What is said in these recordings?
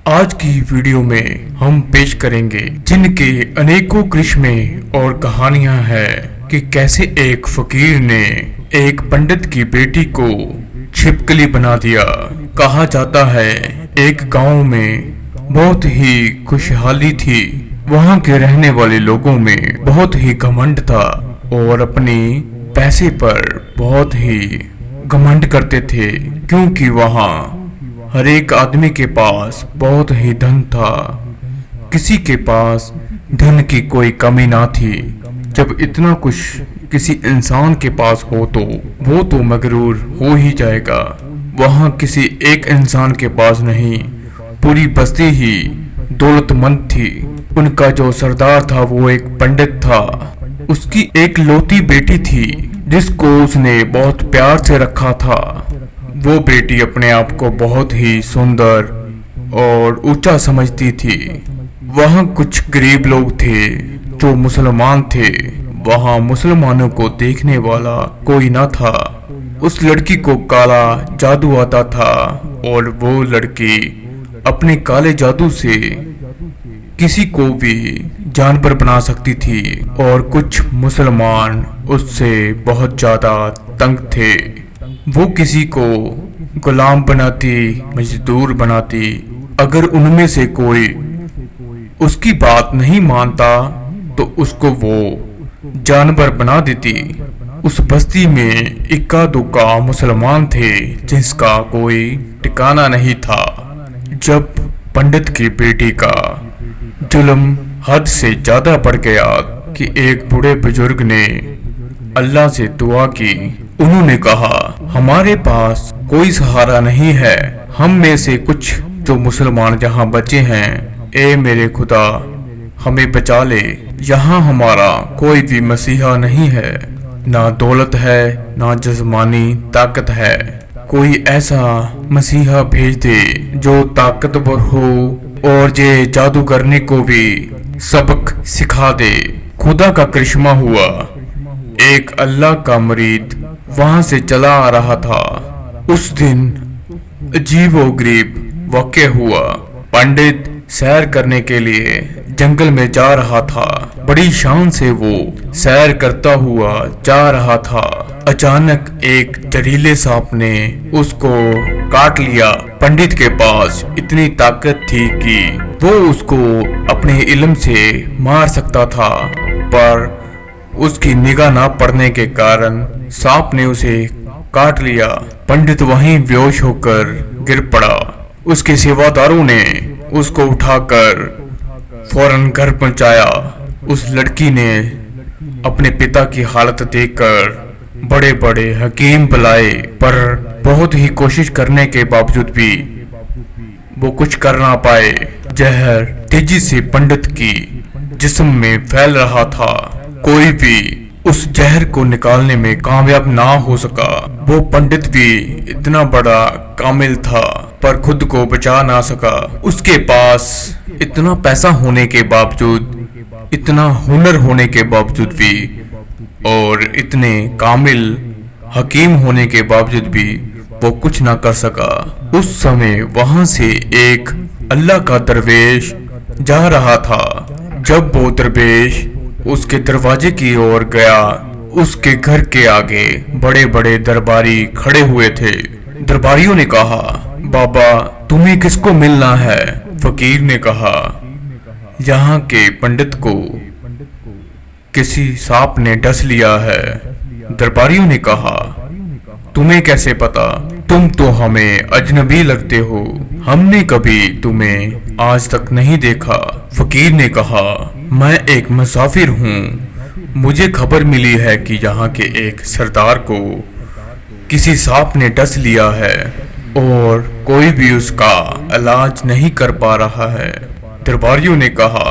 आज की वीडियो में हम पेश करेंगे जिनके अनेकों करिश्मे और कहानियां हैं कि कैसे एक फकीर ने एक पंडित की बेटी को छिपकली बना दिया। कहा जाता है एक गांव में बहुत ही खुशहाली थी। वहां के रहने वाले लोगों में बहुत ही घमंड था और अपने पैसे पर बहुत ही घमंड करते थे, क्योंकि वहां हर एक आदमी के पास बहुत ही धन था। किसी के पास धन की कोई कमी ना थी। जब इतना कुछ किसी इंसान के पास हो तो वो तो मगरूर हो ही जाएगा। वहां किसी एक इंसान के पास नहीं, पूरी बस्ती ही दौलतमंद थी। उनका जो सरदार था वो एक पंडित था। उसकी एक लौती बेटी थी जिसको उसने बहुत प्यार से रखा था। वो बेटी अपने आप को बहुत ही सुंदर और ऊंचा समझती थी। वहाँ कुछ गरीब लोग थे जो मुसलमान थे। वहाँ मुसलमानों को देखने वाला कोई न था। उस लड़की को काला जादू आता था और वो लड़की अपने काले जादू से किसी को भी जानवर बना सकती थी। और कुछ मुसलमान उससे बहुत ज्यादा तंग थे। वो किसी को गुलाम बनाती, मजदूर बनाती। अगर उनमें से कोई उसकी बात नहीं मानता तो उसको वो जानवर बना देती। उस बस्ती में इक्का दुक्का मुसलमान थे जिसका कोई ठिकाना नहीं था। जब पंडित की बेटी का जुल्म हद से ज्यादा बढ़ गया कि एक बूढ़े बुजुर्ग ने अल्लाह से दुआ की। उन्होंने कहा, हमारे पास कोई सहारा नहीं है। हम में से कुछ जो मुसलमान जहाँ बचे हैं, ए मेरे खुदा हमें बचा ले। यहाँ हमारा कोई भी मसीहा नहीं है, ना दौलत है ना जिस्मानी ताकत है। कोई ऐसा मसीहा भेज दे जो ताकतवर हो और ये जादू करने को भी सबक सिखा दे। खुदा का करिश्मा हुआ। एक अल्लाह का मुरीद वहां से चला आ रहा था। उस दिन अजीब व गरीब वाक़या हुआ। पंडित सैर करने के लिए जंगल में जा रहा था। बड़ी शान से वो सैर करता हुआ जा रहा था। अचानक एक जहरीले सांप ने उसको काट लिया। पंडित के पास इतनी ताकत थी कि वो उसको अपने इल्म से मार सकता था, पर उसकी निगाह ना पड़ने के कारण सांप ने उसे काट लिया। पंडित वहीं बेहोश होकर गिर पड़ा। उसके सेवादारों ने उसको उठाकर फौरन घर पहुंचाया। उस लड़की ने अपने पिता की हालत देखकर बड़े बड़े हकीम बुलाए, पर बहुत ही कोशिश करने के बावजूद भी वो कुछ कर ना पाए। जहर तेजी से पंडित की जिस्म में फैल रहा था। कोई भी उस जहर को निकालने में कामयाब ना हो सका। वो पंडित भी इतना बड़ा कामिल था पर खुद को बचा ना सका। उसके पास इतना पैसा होने के बावजूद, इतना हुनर होने के बावजूद भी और इतने कामिल हकीम होने के बावजूद भी वो कुछ ना कर सका। उस समय वहां से एक अल्लाह का दरवेश जा रहा था। जब वो दरवेश उसके दरवाजे की ओर गया, उसके घर के आगे बड़े बड़े दरबारी खड़े हुए थे। दरबारियों ने कहा, बाबा तुम्हें किसको मिलना है? फकीर ने कहा, यहाँ के पंडित को किसी सांप ने डस लिया है। दरबारियों ने कहा, तुम्हें कैसे पता? तुम तो हमें अजनबी लगते हो। हमने कभी तुम्हें आज तक नहीं देखा। फकीर ने कहा, मैं एक मुसाफिर हूँ। मुझे खबर मिली है कि यहाँ के एक सरदार को किसी सांप ने डस लिया है और कोई भी उसका इलाज नहीं कर पा रहा है। दरबारियों ने कहा,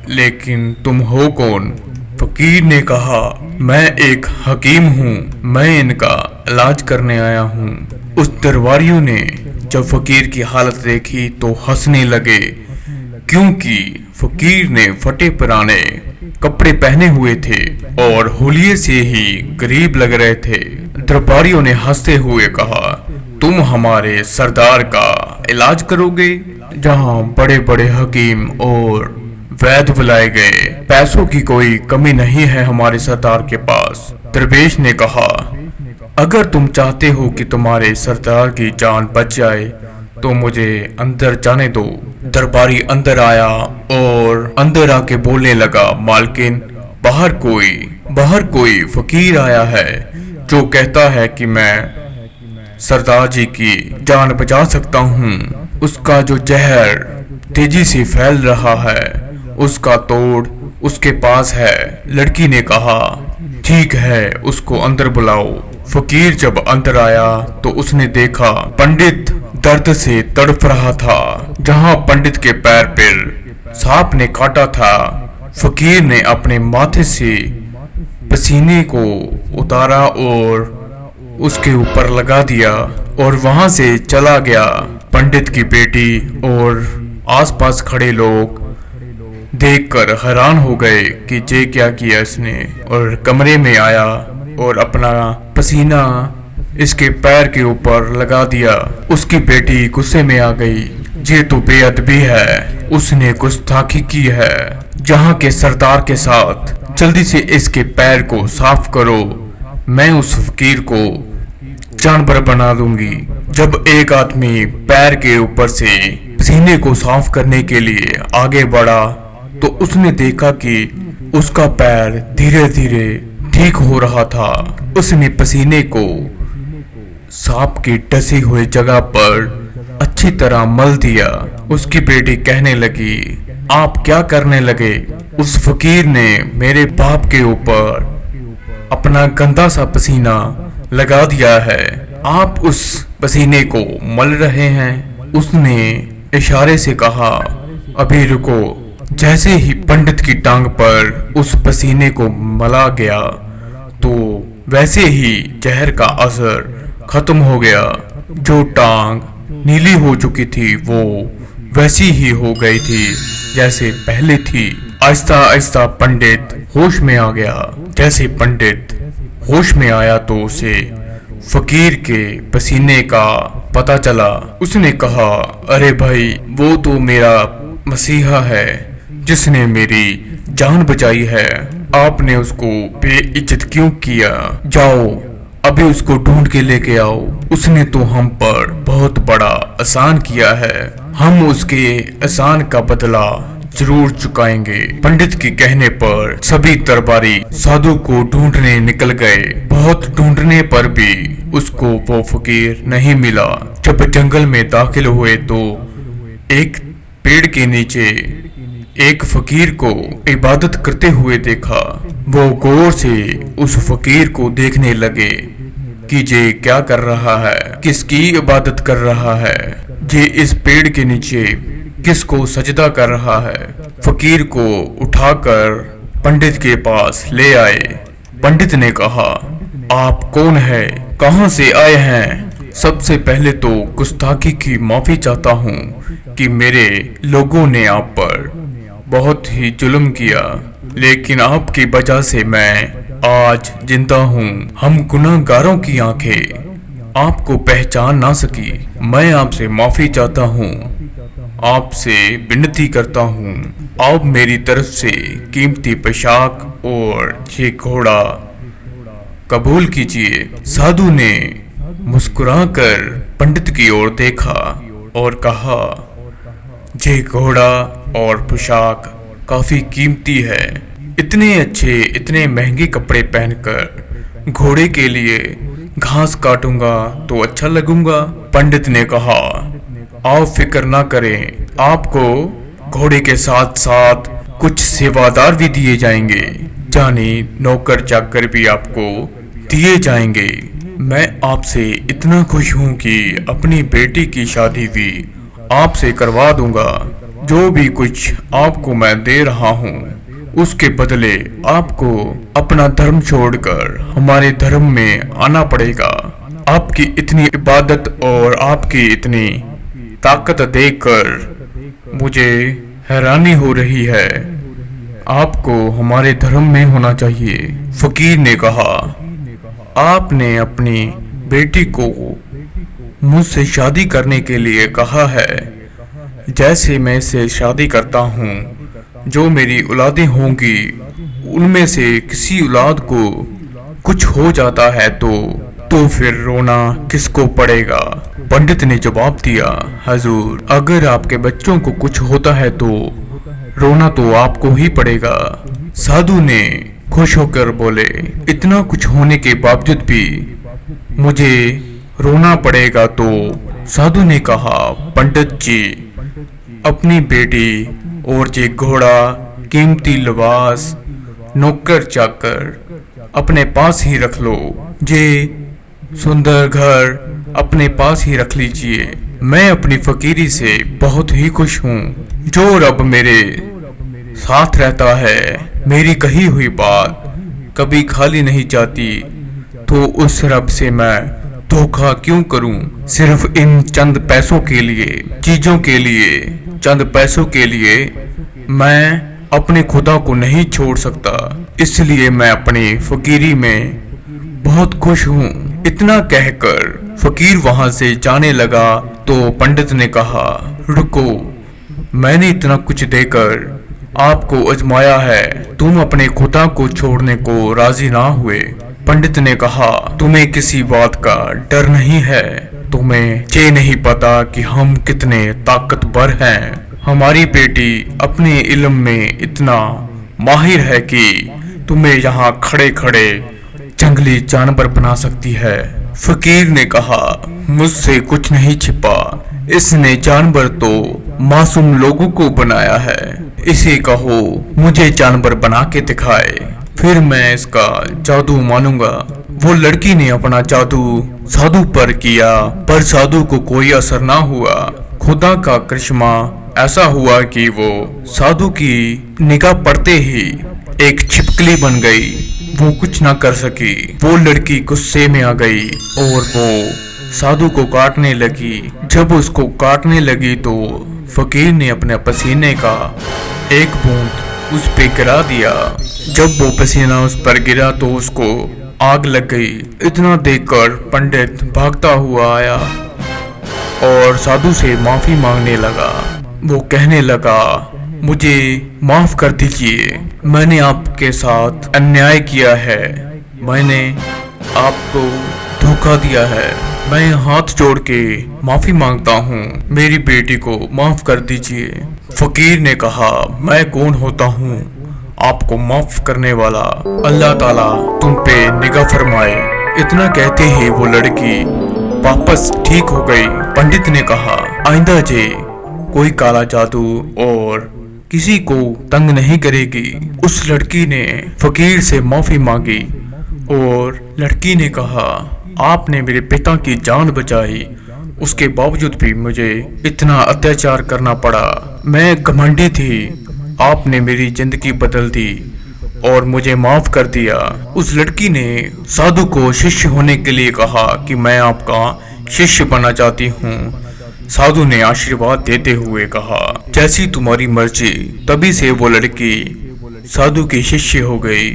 लेकिन तुम हो कौन? फकीर ने कहा, मैं एक हकीम हूँ। मैं इनका इलाज करने आया हूँ। उस दरबारियों ने जब फकीर की हालत देखी तो हंसने लगे, क्योंकि फकीर ने फटे पुराने कपड़े पहने हुए थे और हुलिये से ही गरीब लग रहे थे। दरबारियों ने हंसते हुए कहा, तुम हमारे सरदार का इलाज करोगे। जहां बड़े बड़े हकीम और वैद्य बुलाए गए, पैसों की कोई कमी नहीं है हमारे सरदार के पास। दरवेश ने कहा, अगर तुम चाहते हो कि तुम्हारे सरदार की जान बच जाए तो मुझे अंदर जाने दो। दरबारी अंदर आया और अंदर आके बोलने लगा, मालकिन बाहर कोई फकीर आया है जो कहता है कि मैं सरदार जी की जान बचा सकता हूँ। उसका जो जहर तेजी से फैल रहा है उसका तोड़ उसके पास है। लड़की ने कहा, ठीक है, उसको अंदर बुलाओ। फकीर जब अंदर आया तो उसने देखा पंडित दर्द से तड़प रहा था। जहां पंडित के पैर पर सांप ने काटा था, फकीर ने अपने माथे से पसीने को उतारा और उसके ऊपर लगा दिया और वहां से चला गया। पंडित की बेटी और आसपास खड़े लोग देखकर हैरान हो गए कि ये क्या किया इसने, और कमरे में आया और अपना पसीना इसके पैर के ऊपर लगा दिया। उसकी बेटी गुस्से में आ गई, ये तो बेअदबी है, उसने गुस्ताखी की है। जहां के सरदार के साथ जल्दी से इसके पैर को साफ करो, मैं उस फकीर को जानवर बना दूंगी। जब एक आदमी पैर के ऊपर से पसीने को साफ करने के लिए आगे बढ़ा तो उसने देखा कि उसका पैर धीरे धीरे ठीक हो रहा था। उसने पसीने को सांप की डसी हुई जगह पर अच्छी तरह मल दिया। उसकी बेटी कहने लगी, आप क्या करने लगे? उस फकीर ने मेरे बाप के ऊपर अपना गंदा सा पसीना लगा दिया है, आप उस पसीने को मल रहे हैं। उसने इशारे से कहा, अभी रुको। जैसे ही पंडित की टांग पर उस पसीने को मला गया तो वैसे ही जहर का असर खत्म हो गया। जो टांग नीली हो चुकी थी वो वैसी ही हो गई थी जैसे पहले थी। आहिस्ता आहिस्ता पंडित होश में आ गया। जैसे पंडित होश में आया तो उसे फकीर के पसीने का पता चला। उसने कहा, अरे भाई, वो तो मेरा मसीहा है जिसने मेरी जान बचाई है, आपने उसको बेइज्जत क्यों किया? जाओ अभी उसको ढूंढ के लेके आओ। उसने तो हम पर बहुत बड़ा एहसान किया है, हम उसके एहसान का बदला जरूर चुकाएंगे। पंडित के कहने पर सभी दरबारी साधु को ढूंढने निकल गए। बहुत ढूंढने पर भी उसको वो फकीर नहीं मिला। जब जंगल में दाखिल हुए तो एक पेड़ के नीचे एक फकीर को इबादत करते हुए देखा। वो गौर से उस फकीर को देखने लगे कि ये क्या कर रहा है, किसकी इबादत कर रहा है, ये इस पेड़ के नीचे किसको सजदा कर रहा है। फकीर को उठाकर पंडित के पास ले आए। पंडित ने कहा, आप कौन है, कहां से आए हैं? सबसे पहले तो गुस्ताखी की माफी चाहता हूँ कि मेरे लोगों ने आप पर बहुत ही जुल्म किया, लेकिन आपकी वजह से मैं आज जिंदा हूँ। हम गुनाहगारों की आंखें आपको पहचान ना सकी। मैं आपसे माफी चाहता हूँ, आपसे विनती करता हूँ, आप मेरी तरफ से कीमती पोशाक और ये घोड़ा कबूल कीजिए। साधु ने मुस्कुराकर पंडित की ओर देखा और कहा, ये घोड़ा और पोशाक काफी कीमती है। इतने अच्छे इतने महंगे कपड़े पहनकर घोड़े के लिए घास काटूंगा तो अच्छा लगूंगा। पंडित ने कहा, आप फिक्र ना करें, आपको घोड़े के साथ साथ कुछ सेवादार भी दिए जाएंगे, जाने नौकर चाकर भी आपको दिए जाएंगे। मैं आपसे इतना खुश हूँ कि अपनी बेटी की शादी भी आपसे करवा दूंगा। जो भी कुछ आपको मैं दे रहा हूँ उसके बदले आपको अपना धर्म छोड़कर हमारे धर्म में आना पड़ेगा। आपकी इतनी इबादत और आपकी इतनी ताकत देखकर मुझे हैरानी हो रही है, आपको हमारे धर्म में होना चाहिए। फकीर ने कहा, आपने अपनी बेटी को मुझसे शादी करने के लिए कहा है। जैसे मैं इससे शादी करता हूँ, जो मेरी औलादें होंगी उनमें से किसी औलाद को कुछ हो जाता है तो फिर रोना किसको पड़ेगा? पंडित ने जवाब दिया, हजूर, अगर आपके बच्चों को कुछ होता है तो रोना तो आपको ही पड़ेगा। साधु ने खुश होकर बोले, इतना कुछ होने के बावजूद भी मुझे रोना पड़ेगा? तो साधु ने कहा, पंडित जी, अपनी बेटी और जे घोड़ा, कीमती लिबास, नौकर चाकर अपने पास ही रख लो, जे सुंदर घर अपने पास ही रख लीजिए। मैं अपनी फकीरी से बहुत ही खुश हूँ। जो रब मेरे साथ रहता है, मेरी कही हुई बात कभी खाली नहीं जाती, तो उस रब से मैं धोखा क्यों करूं? सिर्फ इन चंद पैसों के लिए, चीजों के लिए, चंद पैसों के लिए मैं अपने खुदा को नहीं छोड़ सकता। इसलिए मैं अपनी फकीरी में बहुत खुश हूँ। इतना कहकर फकीर वहां से जाने लगा तो पंडित ने कहा, रुको, मैंने इतना कुछ देकर आपको आजमाया है, तुम अपने खुदा को छोड़ने को राजी ना हुए। पंडित ने कहा, तुम्हें किसी बात का डर नहीं है? तुम्हें ये नहीं पता कि हम कितने ताकतवर हैं? हमारी बेटी अपने इल्म में इतना माहिर है कि तुम्हें यहाँ खड़े खड़े जंगली जानवर बना सकती है। फकीर ने कहा, मुझसे कुछ नहीं छिपा, इसने जानवर तो मासूम लोगों को बनाया है। इसे कहो मुझे जानवर बना के दिखाए, फिर मैं इसका जादू मानूंगा। वो लड़की ने अपना जादू साधु पर किया, पर साधु को कोई असर ना हुआ। खुदा का करिश्मा ऐसा हुआ कि वो साधु की निगाह पड़ते ही एक छिपकली बन गई। वो कुछ ना कर सकी। वो लड़की गुस्से में आ गई और वो साधु को काटने लगी। जब उसको काटने लगी तो फकीर ने अपने पसीने का एक बूंद उस पे गिरा दिया। जब वो पसीना उस पर गिरा तो उसको आग लग गई। इतना देखकर पंडित भागता हुआ आया और साधु से माफी मांगने लगा। वो कहने लगा, मुझे माफ कर दीजिए, मैंने आपके साथ अन्याय किया है, मैंने आपको धोखा दिया है। मैं हाथ जोड़ के माफी मांगता हूँ, मेरी बेटी को माफ कर दीजिए। फकीर ने कहा, मैं कौन होता हूँ आपको माफ करने वाला? अल्लाह ताला तुम पे निगाह फरमाए। इतना कहते ही वो लड़की वापस ठीक हो गई। पंडित ने कहा, आइंदा जे कोई काला जादू और किसी को तंग नहीं करेगी। उस लड़की ने फकीर से माफी मांगी और लड़की ने कहा, आपने मेरे पिता की जान बचाई, उसके बावजूद भी मुझे इतना अत्याचार करना पड़ा। मैं घमंडी थी, आपने मेरी जिंदगी बदल दी और मुझे माफ कर दिया। उस लड़की ने साधु को शिष्य होने के लिए कहा कि मैं आपका शिष्य बनना चाहती हूँ। साधु ने आशीर्वाद देते हुए कहा, जैसी तुम्हारी मर्जी। तभी से वो लड़की साधु की शिष्य हो गई।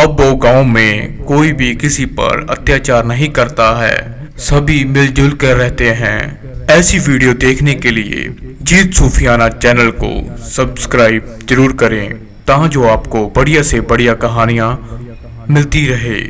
अब वो गांव में कोई भी किसी पर अत्याचार नहीं करता है, सभी मिलजुल कर रहते हैं। ऐसी वीडियो देखने के लिए जीत सूफियाना चैनल को सब्सक्राइब जरूर करें, ताकि जो आपको बढ़िया से बढ़िया कहानियां मिलती रहे।